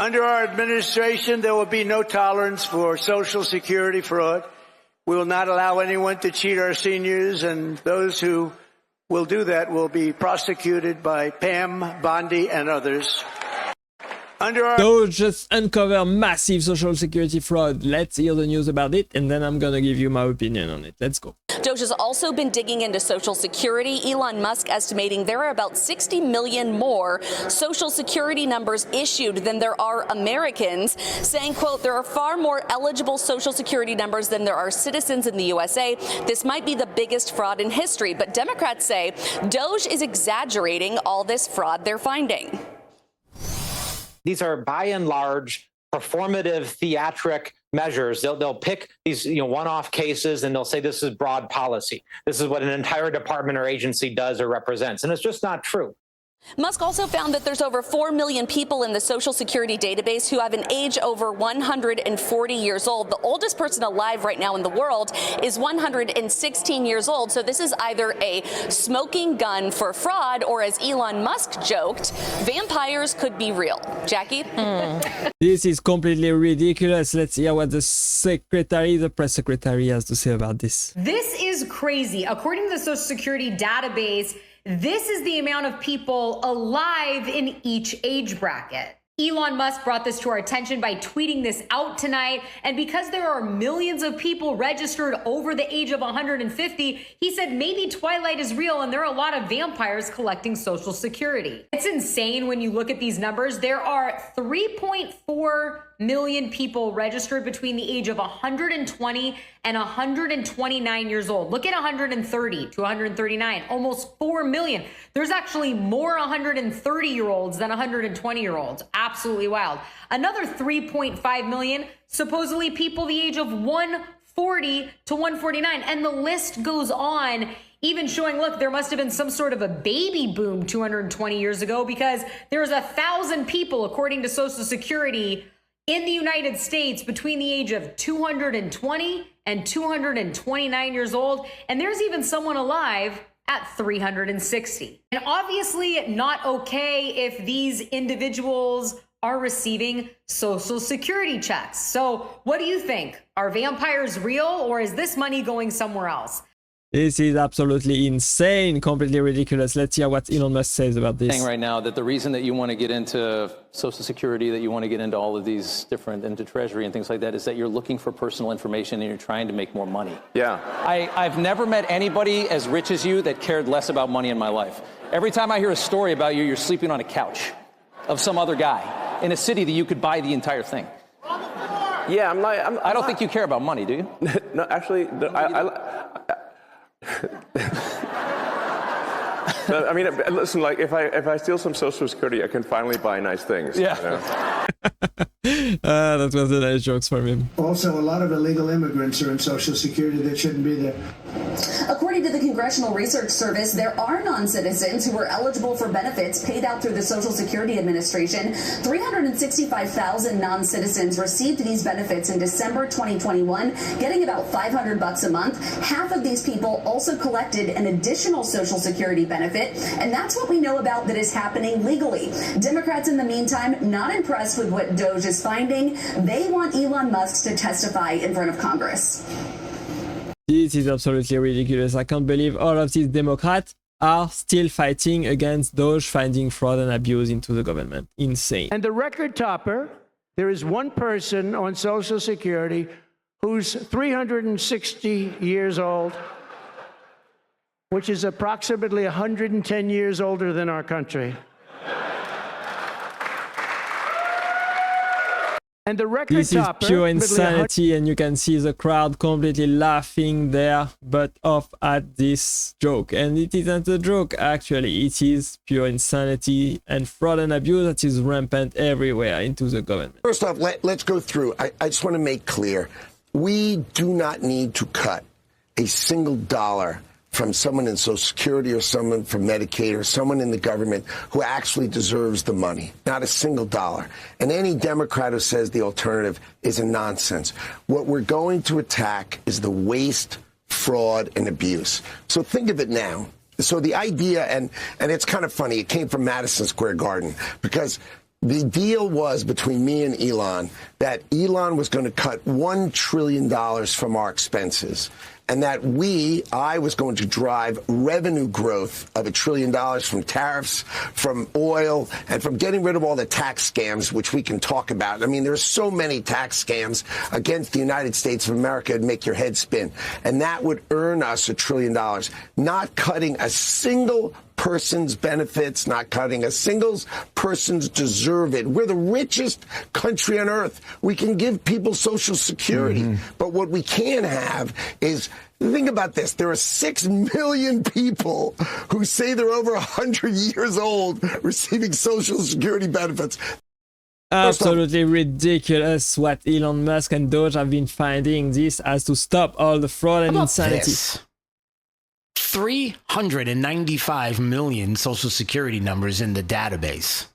Under our administration, there will be no tolerance for Social Security fraud. We will not allow anyone to cheat our seniors, and those who will do that will be prosecuted by Pam, Bondi, and others. DOGE just uncover massive social security fraud. Let's hear the news about it, and then I'm gonna give you my opinion on it. Let's go. DOGE has also been digging into Social Security. Elon Musk estimating there are about 60 million more Social Security numbers issued than there are Americans, saying, quote, there are far more eligible Social Security numbers than there are citizens in the USA. This might be the biggest fraud in history, but Democrats say DOGE is exaggerating all this fraud they're finding. These are, by and large, performative, theatric measures. They'll pick these one-off cases and they'll say this is broad policy. This is what an entire department or agency does or represents. And it's just not true. Musk also found that there's over 4 million people in the Social Security database who have an age over 140 years old. The oldest person alive right now in the world is 116 years old. So this is either a smoking gun for fraud, or as Elon Musk joked, vampires could be real. Jackie? This is completely ridiculous. Let's hear what the press secretary has to say about this. This is crazy. According to the Social Security database, this is the amount of people alive in each age bracket. Elon Musk brought this to our attention by tweeting this out tonight. And because there are millions of people registered over the age of 150, he said maybe Twilight is real and there are a lot of vampires collecting Social Security. It's insane when you look at these numbers. There are 3.4 million people registered between the age of 120 and 129 years old. Look at 130 to 139, almost 4 million. There's actually more 130-year-olds than 120-year-olds. Absolutely wild. Another 3.5 million, supposedly people the age of 140 to 149. And the list goes on, even showing, look, there must have been some sort of a baby boom 220 years ago, because there's 1,000 people, according to Social Security, in the United States between the age of 220 and 229 years old. And there's even someone alive at 360. And obviously not okay if these individuals are receiving Social Security checks. So what do you think? Are vampires real, or is this money going somewhere else? This is absolutely insane, completely ridiculous. Let's hear what Elon Musk says about this. Saying right now that the reason that you want to get into Social Security, that you want to get into all of these different, into Treasury and things like that, is that you're looking for personal information and you're trying to make more money. Yeah. I've never met anybody as rich as you that cared less about money in my life. Every time I hear a story about you, you're sleeping on a couch of some other guy in a city that you could buy the entire thing. Yeah, I don't think you care about money, do you? No, actually, I mean, listen, like if I steal some Social Security, I can finally buy nice things. Yeah. You know? That was a nice jokes from him. Also, a lot of illegal immigrants are in Social Security that shouldn't be there. According to the Congressional Research Service, there are non-citizens who are eligible for benefits paid out through the Social Security Administration. 365,000 non-citizens received these benefits in December 2021, getting about $500 a month. Half of these people also collected an additional Social Security benefit, and that's what we know about that is happening legally. Democrats, in the meantime, not impressed with what DOGE is finding. They want Elon Musk to testify in front of Congress. This is absolutely ridiculous. I can't believe all of these Democrats are still fighting against DOGE finding fraud and abuse into the government. Insane. And the record topper, there is one person on Social Security who's 360 years old, which is approximately 110 years older than our country. And the record this is topper, pure insanity, and you can see the crowd completely laughing their butt off at this joke. And it isn't a joke, actually. It is pure insanity and fraud and abuse that is rampant everywhere into the government. First off, let's go through. I just want to make clear, we do not need to cut a single dollar from someone in Social Security or someone from Medicaid or someone in the government who actually deserves the money. Not a single dollar. And any Democrat who says the alternative is a nonsense. What we're going to attack is the waste, fraud, and abuse. So think of it now. So the idea, and it's kind of funny, it came from Madison Square Garden, because the deal was between me and Elon that Elon was going to cut $1 trillion from our expenses, and that I was going to drive revenue growth of $1 trillion from tariffs, from oil, and from getting rid of all the tax scams, which we can talk about. I mean, there's so many tax scams against the United States of America, it'd make your head spin. And that would earn us $1 trillion, not cutting a single person's benefits, not cutting a single person's deserve it. We're the richest country on earth. We can give people Social Security. But what we can have is, think about this. There are 6 million people who say they're over 100 years old receiving Social Security benefits. Absolutely ridiculous what Elon Musk and DOGE have been finding. This has to stop all the fraud and insanity. 395 million Social Security numbers in the database.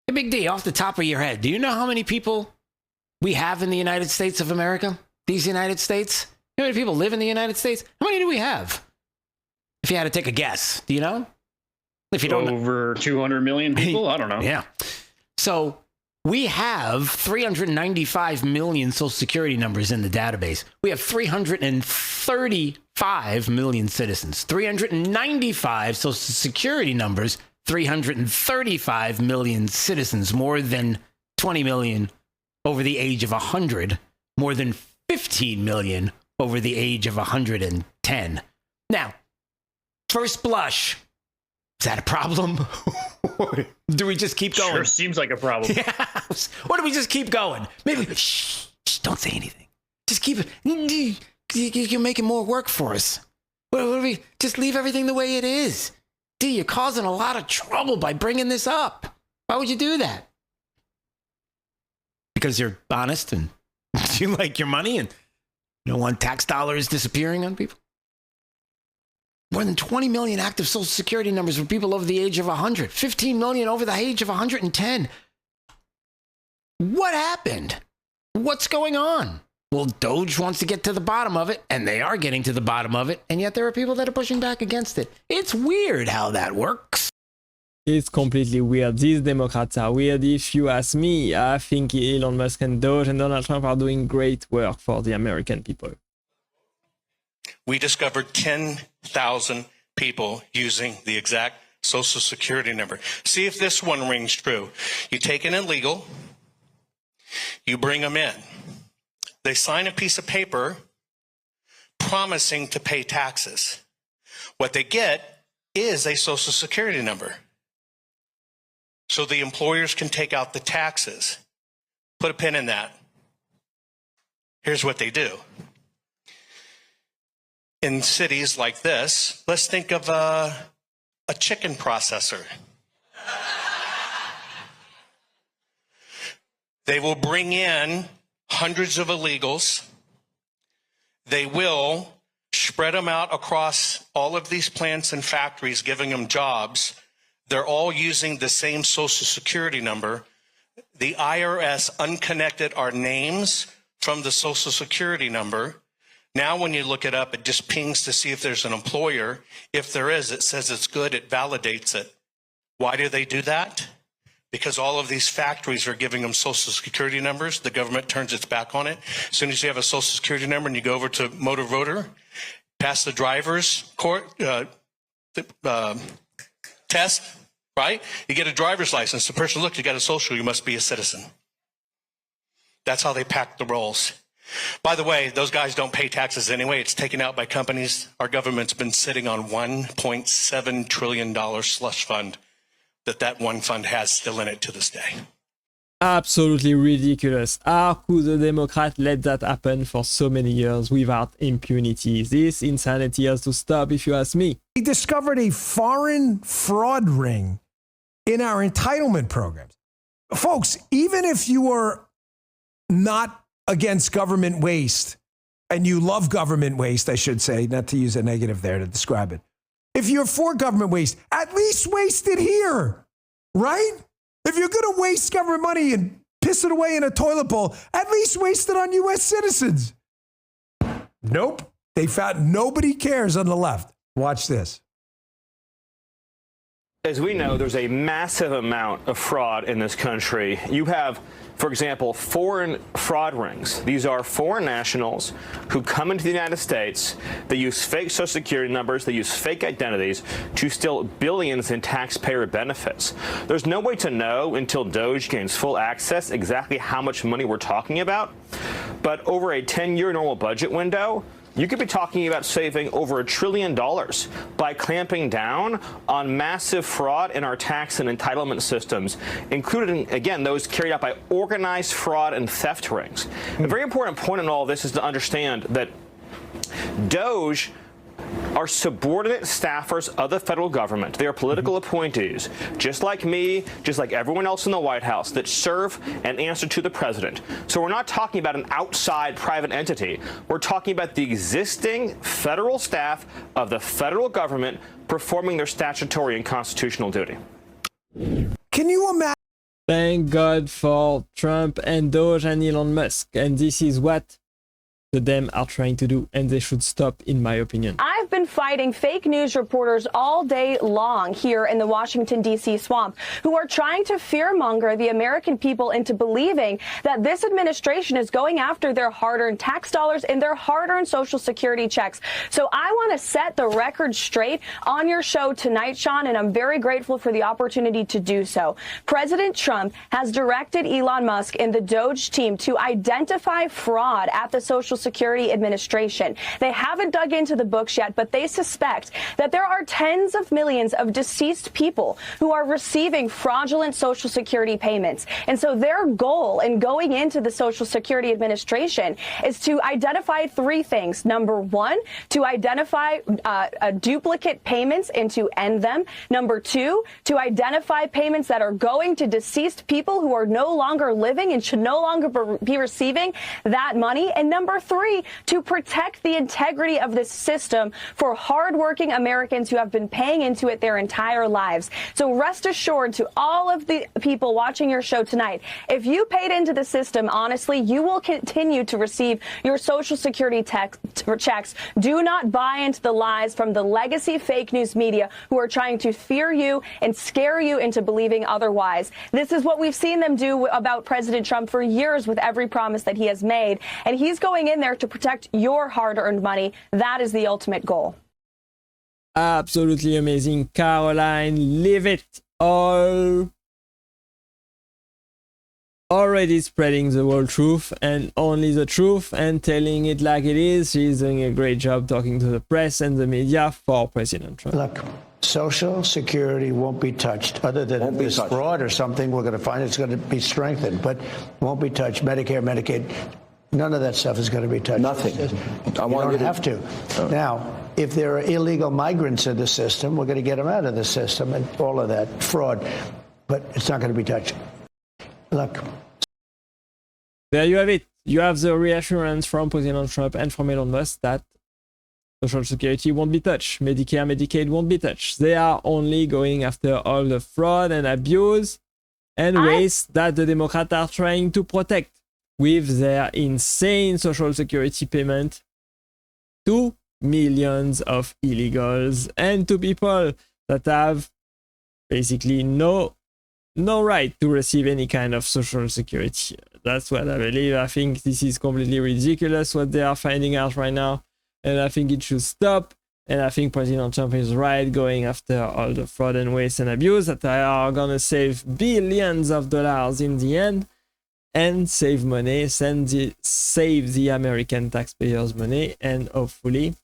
Hey, Big D, off the top of your head, do you know how many people we have in the United States of America? These United States? How many people live in the United States? How many do we have? If you had to take a guess, do you know? If you don't over 200 million people? I don't know. Yeah. So we have 395 million Social Security numbers in the database. We have 335 million citizens. 395 Social Security numbers, 335 million citizens, more than 20 million over the age of 100, more than 15 million over the age of 110. Now, first blush, is that a problem? Do we just keep going? Sure seems like a problem. Yeah. Or do we just keep going? Maybe, shh, don't say anything. Just keep it. You're making more work for us. What do we just leave everything the way it is? You're causing a lot of trouble by bringing this up. Why would you do that? Because you're honest and you like your money and you don't want tax dollars disappearing on people? More than 20 million active Social Security numbers for people over the age of 100. 15 million over the age of 110. What happened? What's going on? Well, DOGE wants to get to the bottom of it, and they are getting to the bottom of it, and yet there are people that are pushing back against it. It's weird how that works. It's completely weird. These Democrats are weird. If you ask me, I think Elon Musk and DOGE and Donald Trump are doing great work for the American people. We discovered 10,000 people using the exact Social Security number. See if this one rings true. You take an illegal, you bring them in. They sign a piece of paper promising to pay taxes. What they get is a Social Security number. So the employers can take out the taxes. Put a pin in that. Here's what they do. In cities like this, let's think of a chicken processor. They will bring in hundreds of illegals. They will spread them out across all of these plants and factories, giving them jobs. They're all using the same Social Security number. The IRS unconnected our names from the Social Security number. Now, when you look it up, it just pings to see if there's an employer. If there is, it says it's good. It validates it. Why do they do that? Because all of these factories are giving them Social Security numbers. The government turns its back on it. As soon as you have a Social Security number and you go over to motor voter, pass the driver's test, right? You get a driver's license. The person, look, you got a social, you must be a citizen. That's how they pack the rolls. By the way, those guys don't pay taxes anyway. It's taken out by companies. Our government's been sitting on $1.7 trillion slush fund that one fund has still in it to this day. Absolutely ridiculous. How could a Democrat let that happen for so many years without impunity? This insanity has to stop, if you ask me. He discovered a foreign fraud ring in our entitlement programs. Folks, even if you are not against government waste, and you love government waste, I should say, not to use a negative there to describe it. If you're for government waste, at least waste it here, right? If you're going to waste government money and piss it away in a toilet bowl, at least waste it on U.S. citizens. Nope. They found nobody cares on the left. Watch this. as we know, there's a massive amount of fraud in this country. You have, for example, foreign fraud rings. These are foreign nationals who come into the United States. They use fake Social Security numbers. They use fake identities to steal billions in taxpayer benefits. There's no way to know until DOGE gains full access exactly how much money we're talking about. But over a 10-year normal budget window, you could be talking about saving over $1 trillion by clamping down on massive fraud in our tax and entitlement systems, including, again, those carried out by organized fraud and theft rings. A very important point in all this is to understand that DOGE are subordinate staffers of the federal government. They are political appointees, just like me, just like everyone else in the White House, that serve and answer to the president. So we're not talking about an outside private entity. We're talking about the existing federal staff of the federal government performing their statutory and constitutional duty. Can you imagine? Thank God for Trump and DOGE and Elon Musk. And this is what them are trying to do, and they should stop, in my opinion. I've been fighting fake news reporters all day long here in the Washington, D.C. swamp who are trying to fearmonger the American people into believing that this administration is going after their hard-earned tax dollars and their hard-earned Social Security checks. So I want to set the record straight on your show tonight, Sean, and I'm very grateful for the opportunity to do so. President Trump has directed Elon Musk and the DOGE team to identify fraud at the Social Security Administration. They haven't dug into the books yet, but they suspect that there are tens of millions of deceased people who are receiving fraudulent Social Security payments. And so their goal in going into the Social Security Administration is to identify three things. Number one, to identify duplicate payments and to end them. Number two, to identify payments that are going to deceased people who are no longer living and should no longer be receiving that money. And number three, to protect the integrity of this system for hardworking Americans who have been paying into it their entire lives. So rest assured to all of the people watching your show tonight, if you paid into the system honestly, you will continue to receive your Social Security checks. Do not buy into the lies from the legacy fake news media who are trying to fear you and scare you into believing otherwise. This is what we've seen them do about President Trump for years with every promise that he has made. And he's going in there to protect your hard-earned money. That is the ultimate goal. Absolutely amazing, Caroline. Leave it all. Already spreading the whole truth and only the truth and telling it like it is. She's doing a great job talking to the press and the media for President Trump. Look, Social Security won't be touched. Other than if there's fraud or something, we're going to find it's going to be strengthened, but won't be touched. Medicare, Medicaid, none of that stuff is going to be touched. Nothing. You don't have to. Now, if there are illegal migrants in the system, we're going to get them out of the system and all of that fraud, but it's not going to be touched. Look. There you have it. You have the reassurance from President Trump and from Elon Musk that Social Security won't be touched. Medicare, Medicaid won't be touched. They are only going after all the fraud and abuse and waste that the Democrats are trying to protect with their insane Social Security payment to millions of illegals and to people that have basically no right to receive any kind of Social Security. That's what I believe. I think this is completely ridiculous what they are finding out right now, and I think it should stop. And I think President Trump is right going after all the fraud and waste and abuse that are gonna save billions of dollars in the end and save money, save the American taxpayers' money, and hopefully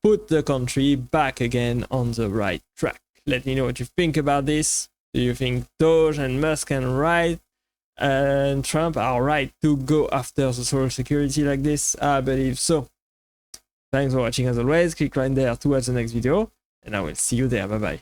put the country back again on the right track. Let me know what you think about this. Do you think DOGE and Musk and Trump are right to go after the Social Security like this? I believe so. Thanks for watching as always. Click right there to watch the next video, and I will see you there. Bye bye.